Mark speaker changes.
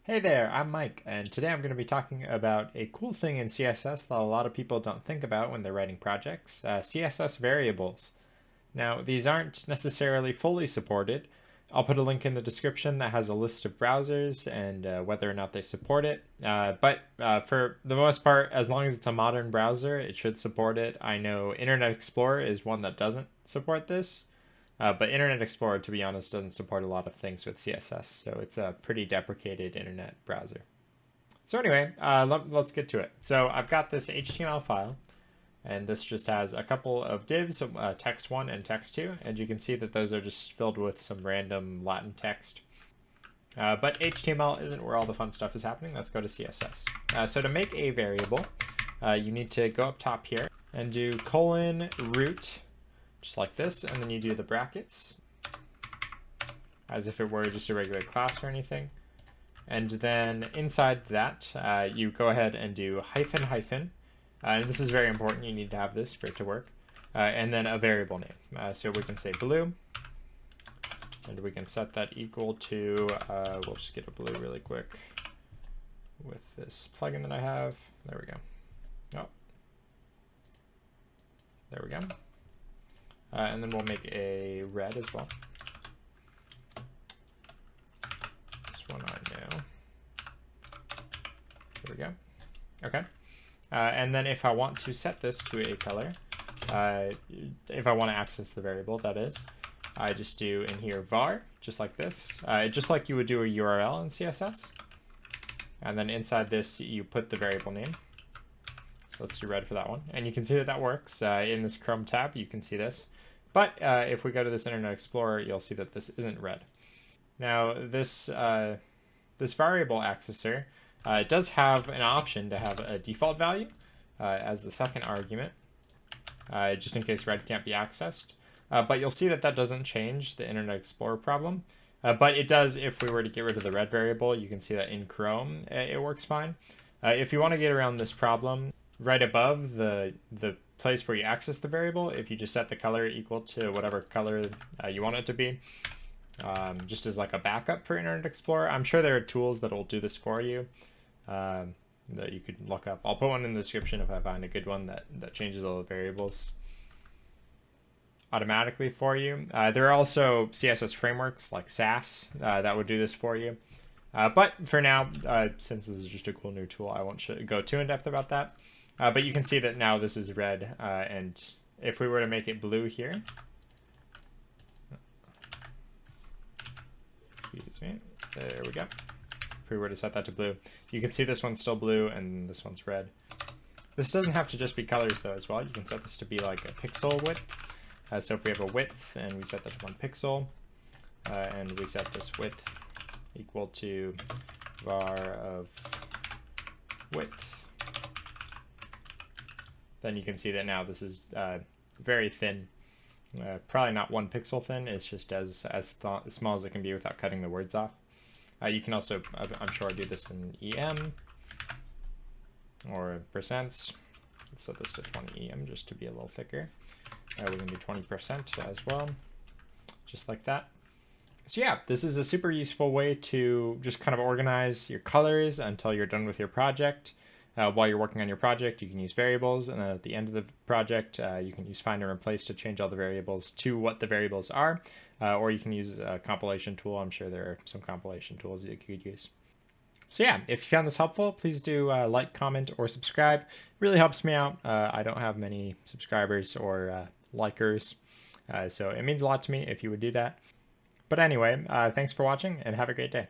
Speaker 1: Hey there, I'm Mike, and today I'm going to be talking about a cool thing in CSS that a lot of people don't think about when they're writing projects, CSS variables. Now, these aren't necessarily fully supported. I'll put a link in the description that has a list of browsers and whether or not they support it. But for the most part, as long as it's a modern browser, it should support it. I know Internet Explorer is one that doesn't support this. But Internet Explorer, to be honest, doesn't support a lot of things with CSS, so it's a pretty deprecated internet browser. So anyway, let's get to it. So I've got this HTML file, and this just has a couple of divs, text1 and text2, and you can see that those are just filled with some random Latin text. But HTML isn't where all the fun stuff is happening. Let's go to CSS. So to make a variable, you need to go up top here and do :root, just like this, and then you do the brackets as if it were just a regular class or anything. And then inside that, you go ahead and do hyphen, and this is very important. You need to have this for it to work. And then a variable name. So we can say blue, and we can set that equal to, we'll just get a blue really quick with this plugin that I have. There we go. Oh, there we go. And then we'll make a red as well. This one I know. There we go. Okay. And then if I want to set this to a color, if I want to access the variable, that is, I just do in here var, just like this, just like you would do a URL in CSS. And then inside this, you put the variable name. So let's do red for that one. And you can see that that works. In this Chrome tab, you can see this. But if we go to this Internet Explorer, you'll see that this isn't red. Now, this variable accessor does have an option to have a default value as the second argument, just in case red can't be accessed. But you'll see that that doesn't change the Internet Explorer problem. But it does if we were to get rid of the red variable. You can see that in Chrome, it works fine. If you want to get around this problem, right above the place where you access the variable, if you just set the color equal to whatever color you want it to be, just as like a backup for Internet Explorer. I'm sure there are tools that will do this for you that you could look up. I'll put one in the description if I find a good one that changes all the variables automatically for you. There are also CSS frameworks like Sass that would do this for you. But for now, since this is just a cool new tool, I won't go too in depth about that. But you can see that now this is red, and if we were to make it blue here, excuse me, there we go. If we were to set that to blue, you can see this one's still blue and this one's red. This doesn't have to just be colors though as well. You can set this to be like a pixel width. So if we have a width and we set that to 1 pixel, and we set this width equal to var of width, then you can see that now this is very thin, probably not 1 pixel thin. It's just as small as it can be without cutting the words off. You can also, I'm sure, do this in EM or percents. Let's set this to 20 EM just to be a little thicker. We're going to do 20% as well, just like that. So yeah, this is a super useful way to just kind of organize your colors until you're done with your project. While you're working on your project, you can use variables, and then at the end of the project, you can use find and replace to change all the variables to what the variables are, or you can use a compilation tool. I'm sure there are some compilation tools that you could use. So yeah, if you found this helpful, please do like, comment, or subscribe. It really helps me out. I don't have many subscribers or likers, so it means a lot to me if you would do that. But anyway, thanks for watching, and have a great day.